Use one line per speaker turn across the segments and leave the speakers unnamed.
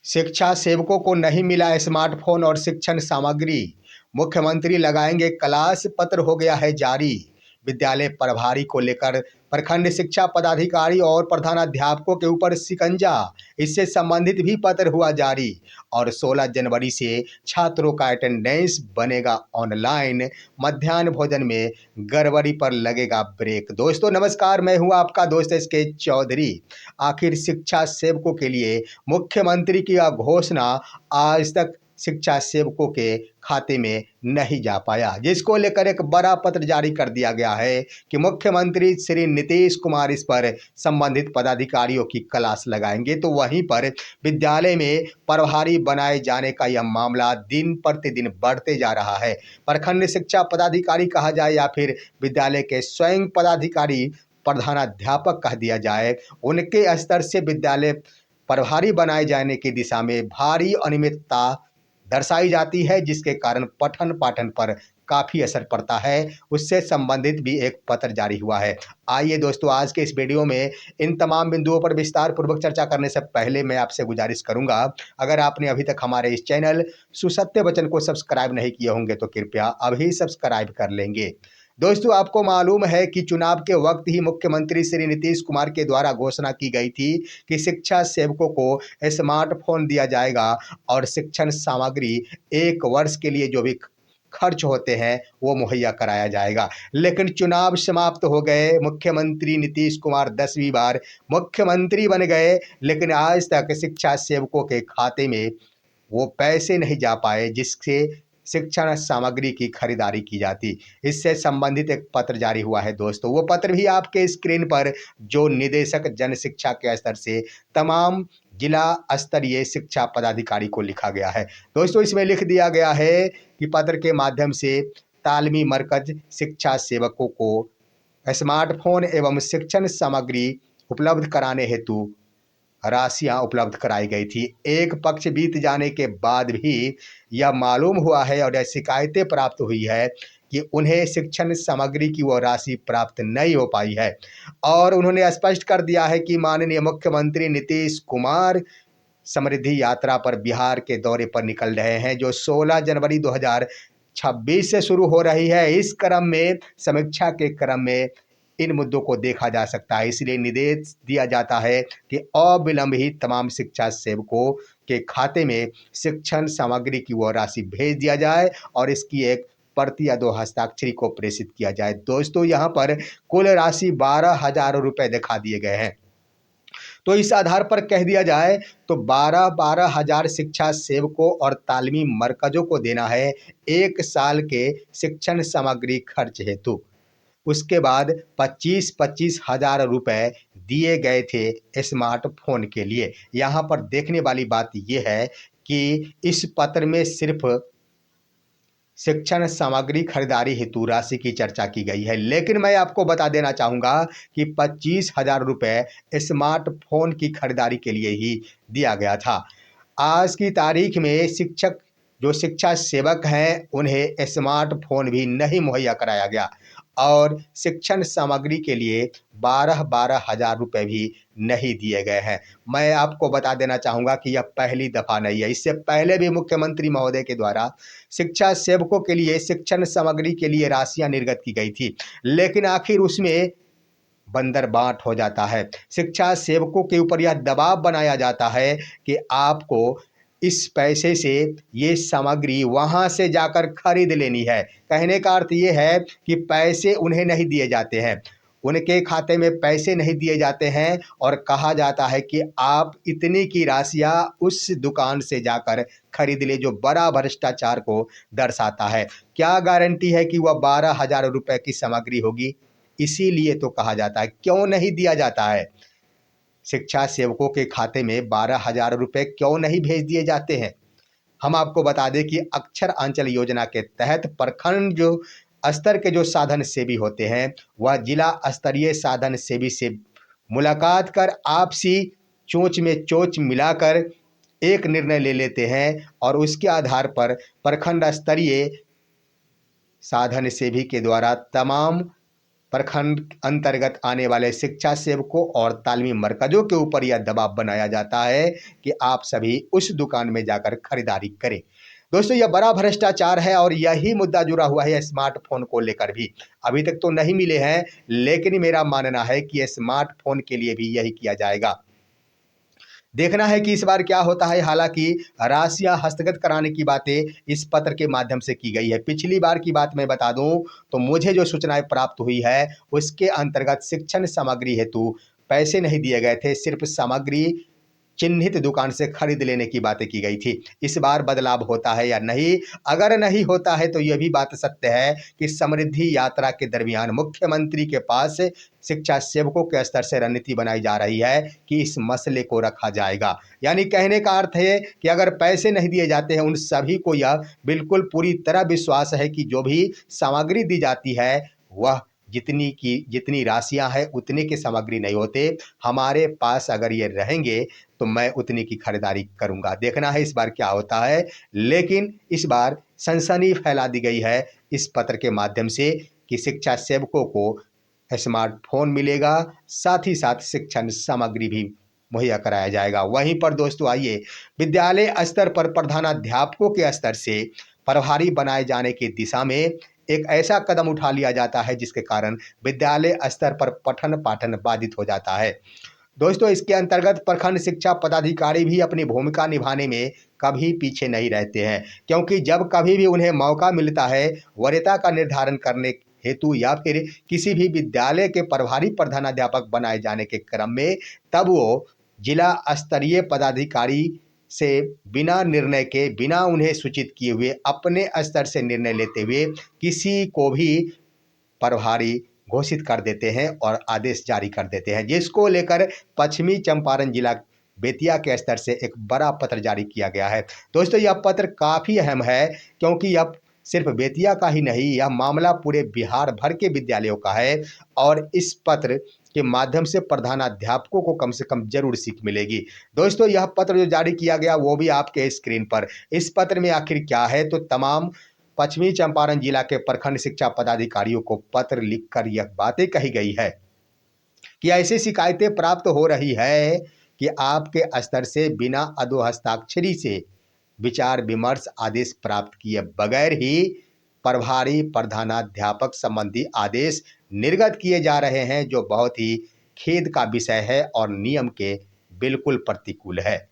शिक्षा सेवकों को नहीं मिला स्मार्टफोन और शिक्षण सामग्री। मुख्यमंत्री लगाएंगे क्लास, पत्र हो गया है जारी। विद्यालय प्रभारी को लेकर प्रखंड शिक्षा पदाधिकारी और प्रधानाध्यापकों के ऊपर शिकंजा। इससे संबंधित भी पत्र हुआ जारी। और 16 जनवरी से छात्रों का अटेंडेंस बनेगा ऑनलाइन। मध्याह्न भोजन में गड़बड़ी पर लगेगा ब्रेक। दोस्तों नमस्कार, मैं हूं आपका दोस्त SK चौधरी। आखिर शिक्षा सेवकों के लिए मुख्यमंत्री की यह घोषणा आज तक शिक्षा सेवकों के खाते में नहीं जा पाया, जिसको लेकर एक बड़ा पत्र जारी कर दिया गया है कि मुख्यमंत्री श्री नीतीश कुमार इस पर संबंधित पदाधिकारियों की क्लास लगाएंगे। तो वहीं पर विद्यालय में प्रभारी बनाए जाने का यह मामला दिन प्रतिदिन बढ़ते जा रहा है। प्रखंड शिक्षा पदाधिकारी कहा जाए या फिर विद्यालय के स्वयं पदाधिकारी, प्रधानाध्यापक कह दिया जाए, उनके स्तर से विद्यालय प्रभारी बनाए जाने की दिशा में भारी अनियमितता दर्शाई जाती है, जिसके कारण पठन पाठन पर काफ़ी असर पड़ता है। उससे संबंधित भी एक पत्र जारी हुआ है। आइए दोस्तों, आज के इस वीडियो में इन तमाम बिंदुओं पर विस्तार पूर्वक चर्चा करने से पहले मैं आपसे गुजारिश करूंगा, अगर आपने अभी तक हमारे इस चैनल सुसत्य वचन को सब्सक्राइब नहीं किए होंगे तो कृपया अभी सब्सक्राइब कर लेंगे। दोस्तों आपको मालूम है कि चुनाव के वक्त ही मुख्यमंत्री श्री नीतीश कुमार के द्वारा घोषणा की गई थी कि शिक्षा सेवकों को स्मार्टफोन दिया जाएगा और शिक्षण सामग्री 1 वर्ष के लिए जो भी खर्च होते हैं वो मुहैया कराया जाएगा। लेकिन चुनाव समाप्त हो गए, मुख्यमंत्री नीतीश कुमार 10वीं बार मुख्यमंत्री बन गए, लेकिन आज तक शिक्षा सेवकों के खाते में वो पैसे नहीं जा पाए जिससे शिक्षण सामग्री की खरीदारी की जाती। इससे संबंधित एक पत्र जारी हुआ है दोस्तों। वो पत्र भी आपके स्क्रीन पर, जो निदेशक जन शिक्षा के स्तर से तमाम जिला स्तरीय शिक्षा पदाधिकारी को लिखा गया है। दोस्तों इसमें लिख दिया गया है कि पत्र के माध्यम से तालीमी मरकज शिक्षा सेवकों को स्मार्टफोन एवं शिक्षण सामग्री उपलब्ध कराने हेतु राशियां उपलब्ध कराई गई थी। एक पक्ष बीत जाने के बाद भी यह मालूम हुआ है और यह शिकायतें प्राप्त हुई है कि उन्हें शिक्षण सामग्री की वो राशि प्राप्त नहीं हो पाई है। और उन्होंने स्पष्ट कर दिया है कि माननीय मुख्यमंत्री नीतीश कुमार समृद्धि यात्रा पर बिहार के दौरे पर निकल रहे हैं, जो 16 जनवरी 2026 से शुरू हो रही है। इस क्रम में, समीक्षा के क्रम में इन मुद्दों को देखा जा सकता है। इसलिए निर्देश दिया जाता है कि अविलंब ही तमाम शिक्षा सेवकों के खाते में शिक्षण सामग्री की वो राशि भेज दिया जाए और इसकी एक प्रति या 2 हस्ताक्षरी को प्रेषित किया जाए। दोस्तों यहाँ पर कुल राशि 12,000 रुपये दिखा दिए गए हैं। तो इस आधार पर कह दिया जाए तो 12 हज़ार शिक्षा सेवकों और तालीमी मरकजों को देना है 1 साल के शिक्षण सामग्री खर्च हेतु। उसके बाद 25-25 हज़ार रुपये दिए गए थे स्मार्टफोन के लिए। यहाँ पर देखने वाली बात यह है कि इस पत्र में सिर्फ शिक्षण सामग्री खरीदारी हेतु राशि की चर्चा की गई है, लेकिन मैं आपको बता देना चाहूँगा कि 25,000 रुपये स्मार्टफोन की खरीदारी के लिए ही दिया गया था। आज की तारीख में शिक्षक, जो शिक्षा सेवक हैं, उन्हें स्मार्टफोन भी नहीं मुहैया कराया गया और शिक्षण सामग्री के लिए 12 हज़ार रुपये भी नहीं दिए गए हैं। मैं आपको बता देना चाहूँगा कि यह पहली दफ़ा नहीं है। इससे पहले भी मुख्यमंत्री महोदय के द्वारा शिक्षा सेवकों के लिए शिक्षण सामग्री के लिए राशियां निर्गत की गई थी, लेकिन आखिर उसमें बंदर बांट हो जाता है। शिक्षा सेवकों के ऊपर यह दबाव बनाया जाता है कि आपको इस पैसे से ये सामग्री वहाँ से जाकर खरीद लेनी है। कहने का अर्थ ये है कि पैसे उन्हें नहीं दिए जाते हैं, उनके खाते में पैसे नहीं दिए जाते हैं और कहा जाता है कि आप इतनी की राशियाँ उस दुकान से जाकर खरीद ले, जो बड़ा भ्रष्टाचार को दर्शाता है। क्या गारंटी है कि वह 12,000 रुपये की सामग्री होगी? इसीलिए तो कहा जाता है। क्यों नहीं दिया जाता है? शिक्षा सेवकों के खाते में 12,000 रुपये क्यों नहीं भेज दिए जाते हैं? हम आपको बता दें कि अक्षर आंचल योजना के तहत प्रखंड जो स्तर के जो साधन सेवी होते हैं, वह जिला स्तरीय साधन सेवी से मुलाकात कर आपसी चोंच में चोंच मिलाकर एक निर्णय ले लेते हैं और उसके आधार पर प्रखंड स्तरीय साधन सेवी के द्वारा तमाम प्रखंड अंतर्गत आने वाले शिक्षा सेवकों और तालीमी मरकजों के ऊपर यह दबाव बनाया जाता है कि आप सभी उस दुकान में जाकर खरीदारी करें। दोस्तों, यह बड़ा भ्रष्टाचार है और यही मुद्दा जुड़ा हुआ है स्मार्टफोन को लेकर भी। अभी तक तो नहीं मिले हैं, लेकिन मेरा मानना है कि स्मार्टफोन के लिए भी यही किया जाएगा। देखना है कि इस बार क्या होता है। हालांकि राशियां हस्तगत कराने की बातें इस पत्र के माध्यम से की गई है। पिछली बार की बात मैं बता दूं तो मुझे जो सूचनाएं प्राप्त हुई है उसके अंतर्गत शिक्षण सामग्री हेतु पैसे नहीं दिए गए थे, सिर्फ सामग्री चिन्हित दुकान से खरीद लेने की बातें की गई थी। इस बार बदलाव होता है या नहीं? अगर नहीं होता है तो यह भी बात सत्य है कि समृद्धि यात्रा के दरमियान मुख्यमंत्री के पास शिक्षा सेवकों के स्तर से रणनीति बनाई जा रही है कि इस मसले को रखा जाएगा। यानी कहने का अर्थ है कि अगर पैसे नहीं दिए जाते हैं, उन सभी को यह बिल्कुल पूरी तरह विश्वास है कि जो भी सामग्री दी जाती है वह जितनी राशियां हैं उतने की सामग्री नहीं होते। हमारे पास अगर ये रहेंगे तो मैं उतनी की खरीदारी करूंगा। देखना है इस बार क्या होता है। लेकिन इस बार सनसनी फैला दी गई है इस पत्र के माध्यम से कि शिक्षा सेवकों को स्मार्टफोन मिलेगा, साथ ही साथ शिक्षण सामग्री भी मुहैया कराया जाएगा। वहीं पर दोस्तों आइए, विद्यालय स्तर पर प्रधानाध्यापकों के स्तर से प्रभारी बनाए जाने की दिशा में एक ऐसा कदम उठा लिया जाता है जिसके कारण विद्यालय स्तर पर पठन पाठन बाधित हो जाता है। दोस्तों, इसके अंतर्गत प्रखंड शिक्षा पदाधिकारी भी अपनी भूमिका निभाने में कभी पीछे नहीं रहते हैं, क्योंकि जब कभी भी उन्हें मौका मिलता है वरीयता का निर्धारण करने हेतु या फिर किसी भी विद्यालय के प्रभारी प्रधानाध्यापक बनाए जाने के क्रम में, तब वो जिला स्तरीय पदाधिकारी से बिना निर्णय के, बिना उन्हें सूचित किए हुए अपने स्तर से निर्णय लेते हुए किसी को भी प्रभारी घोषित कर देते हैं और आदेश जारी कर देते हैं, जिसको लेकर पश्चिमी चंपारण जिला बेतिया के स्तर से एक बड़ा पत्र जारी किया गया है। दोस्तों, यह पत्र काफ़ी अहम है, क्योंकि यह सिर्फ बेतिया का ही नहीं, यह मामला पूरे बिहार भर के विद्यालयों का है और इस पत्र के माध्यम से प्रधानाध्यापकों को कम से कम जरूर सीख मिलेगी। दोस्तों, यह पत्र जो जारी किया गया वो भी आपके स्क्रीन पर। इस पत्र में आखिर क्या है, तो तमाम पश्चिमी चंपारण जिला के प्रखंड शिक्षा पदाधिकारियों को पत्र लिखकर यह बातें कही गई है कि ऐसी शिकायतें प्राप्त हो रही है कि आपके स्तर से बिना अदो हस्ताक्षरी से विचार विमर्श आदेश प्राप्त किए बगैर ही प्रभारी प्रधानाध्यापक संबंधी आदेश निर्गत किए जा रहे हैं, जो बहुत ही खेद का विषय है और नियम के बिल्कुल प्रतिकूल है।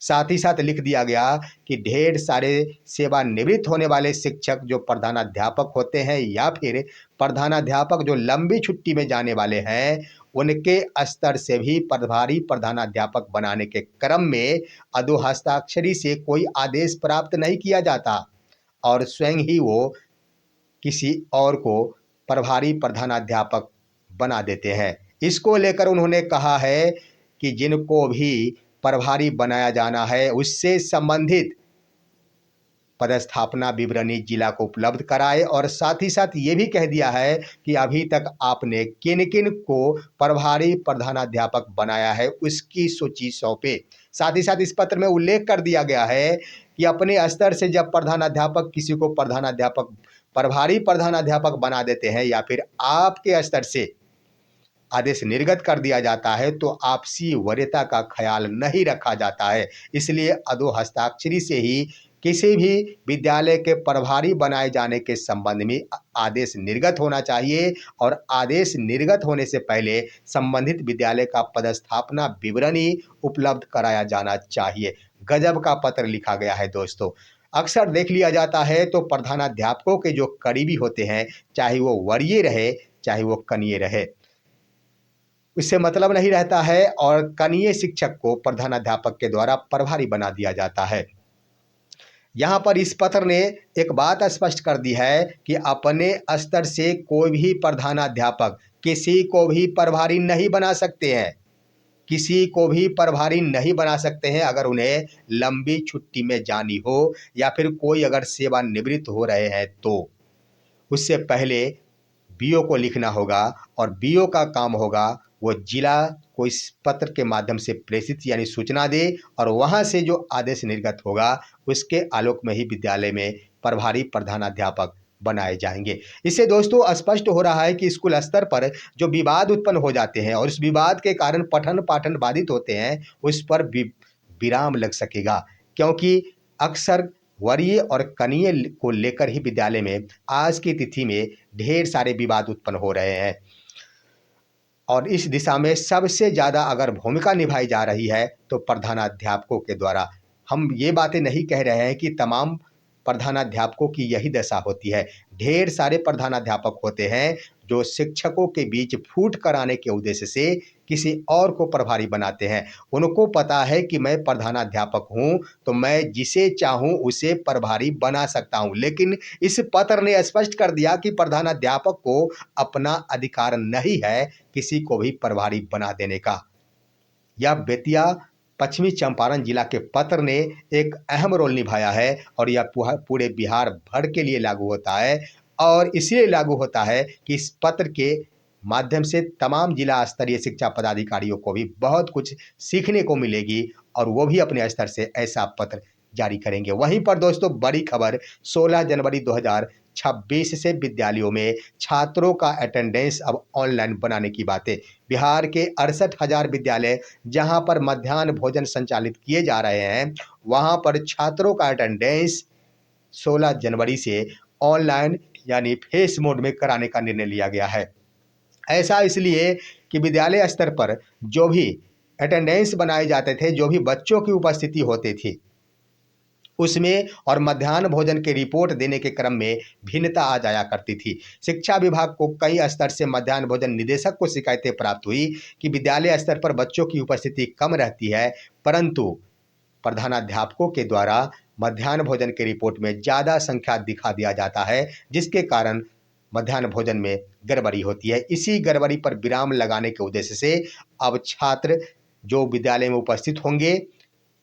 साथ ही साथ लिख दिया गया कि ढेर सारे सेवानिवृत्त होने वाले शिक्षक जो प्रधानाध्यापक होते हैं या फिर प्रधानाध्यापक जो लंबी छुट्टी में जाने वाले हैं, उनके स्तर से भी प्रभारी प्रधानाध्यापक बनाने के क्रम में अदो हस्ताक्षरी से कोई आदेश प्राप्त नहीं किया जाता और स्वयं ही वो किसी और को प्रभारी प्रधानाध्यापक बना देते हैं। इसको लेकर उन्होंने कहा है कि जिनको भी प्रभारी बनाया जाना है उससे संबंधित पदस्थापना विवरणी जिला को उपलब्ध कराए और साथ ही साथ ये भी कह दिया है कि अभी तक आपने किन किन को प्रभारी प्रधानाध्यापक बनाया है उसकी सूची सौंपे। साथ ही साथ इस पत्र में उल्लेख कर दिया गया है कि अपने स्तर से जब प्रधानाध्यापक किसी को प्रभारी प्रधानाध्यापक बना देते हैं या फिर आपके स्तर से आदेश निर्गत कर दिया जाता है तो आपसी वरीयता का ख्याल नहीं रखा जाता है। इसलिए अदो हस्ताक्षरी से ही किसी भी विद्यालय के प्रभारी बनाए जाने के संबंध में आदेश निर्गत होना चाहिए और आदेश निर्गत होने से पहले संबंधित विद्यालय का पदस्थापना विवरणी उपलब्ध कराया जाना चाहिए। गजब का पत्र लिखा गया है दोस्तों। अक्सर देख लिया जाता है तो प्रधानाध्यापकों के जो करीबी होते हैं, चाहे वो वरीय रहे चाहे वो कनीय रहे, इससे मतलब नहीं रहता है और कनीय शिक्षक को प्रधानाध्यापक के द्वारा प्रभारी बना दिया जाता है। यहाँ पर इस पत्र ने एक बात स्पष्ट कर दी है कि अपने स्तर से कोई भी प्रधानाध्यापक किसी को भी प्रभारी नहीं बना सकते हैं, किसी को भी प्रभारी नहीं बना सकते हैं अगर उन्हें लंबी छुट्टी में जानी हो या फिर कोई अगर सेवानिवृत्त हो रहे हैं तो उससे पहले बीओ को लिखना होगा और बीओ का काम होगा वो जिला को इस पत्र के माध्यम से प्रेषित यानी सूचना दे और वहाँ से जो आदेश निर्गत होगा उसके आलोक में ही विद्यालय में प्रभारी प्रधानाध्यापक बनाए जाएंगे। इससे दोस्तों स्पष्ट हो रहा है कि स्कूल स्तर पर जो विवाद उत्पन्न हो जाते हैं और इस विवाद के कारण पठन पाठन बाधित होते हैं, उस पर विराम लग सकेगा, क्योंकि अक्सर वरीय और कनीय को लेकर ही विद्यालय में आज की तिथि में ढेर सारे विवाद उत्पन्न हो रहे हैं। और इस दिशा में सबसे ज़्यादा अगर भूमिका निभाई जा रही है तो प्रधानाध्यापकों के द्वारा। हम ये बातें नहीं कह रहे हैं कि तमाम प्रधानाध्यापकों की यही दशा होती है। ढेर सारे प्रधानाध्यापक होते हैं जो शिक्षकों के बीच फूट कराने के उद्देश्य से किसी और को प्रभारी बनाते हैं। उनको पता है कि मैं प्रधानाध्यापक हूं तो मैं जिसे चाहूं उसे प्रभारी बना सकता हूं, लेकिन इस पत्र ने स्पष्ट कर दिया कि प्रधानाध्यापक को अपना अधिकार नहीं है किसी को भी प्रभारी बना देने का। यह बेतिया पश्चिमी चंपारण जिला के पत्र ने एक अहम रोल निभाया है और यह पूरे बिहार भर के लिए लागू होता है। और इसलिए लागू होता है कि इस पत्र के माध्यम से तमाम जिला स्तरीय शिक्षा पदाधिकारियों को भी बहुत कुछ सीखने को मिलेगी और वो भी अपने स्तर से ऐसा पत्र जारी करेंगे। वहीं पर दोस्तों बड़ी खबर 16 जनवरी 2026 से विद्यालयों में छात्रों का अटेंडेंस अब ऑनलाइन बनाने की बातें। बिहार के 68,000 विद्यालय जहां पर मध्याह्न भोजन संचालित किए जा रहे हैं, वहां पर छात्रों का अटेंडेंस 16 जनवरी से ऑनलाइन यानी फेस मोड में कराने का निर्णय लिया गया है। ऐसा इसलिए कि विद्यालय स्तर पर जो भी अटेंडेंस बनाए जाते थे, जो भी बच्चों की उपस्थिति होती थी उसमें और मध्याह्न भोजन की रिपोर्ट देने के क्रम में भिन्नता आ जाया करती थी। शिक्षा विभाग को कई स्तर से मध्याह्न भोजन निदेशक को शिकायतें प्राप्त हुई कि विद्यालय स्तर पर बच्चों की उपस्थिति कम रहती है, परंतु प्रधानाध्यापकों के द्वारा मध्याह्न भोजन की रिपोर्ट में ज़्यादा संख्या दिखा दिया जाता है, जिसके कारण मध्याह्न भोजन में गड़बड़ी होती है। इसी गड़बड़ी पर विराम लगाने के उद्देश्य से अब छात्र जो विद्यालय में उपस्थित होंगे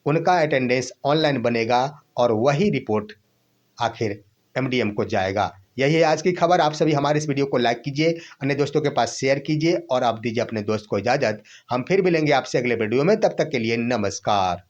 उनका अटेंडेंस ऑनलाइन बनेगा और वही रिपोर्ट आखिर एमडीएम को जाएगा। यही है आज की खबर। आप सभी हमारे इस वीडियो को लाइक कीजिए, अन्य दोस्तों के पास शेयर कीजिए और आप दीजिए अपने दोस्त को इजाज़त। हम फिर मिलेंगे आपसे अगले वीडियो में, तब तक के लिए नमस्कार।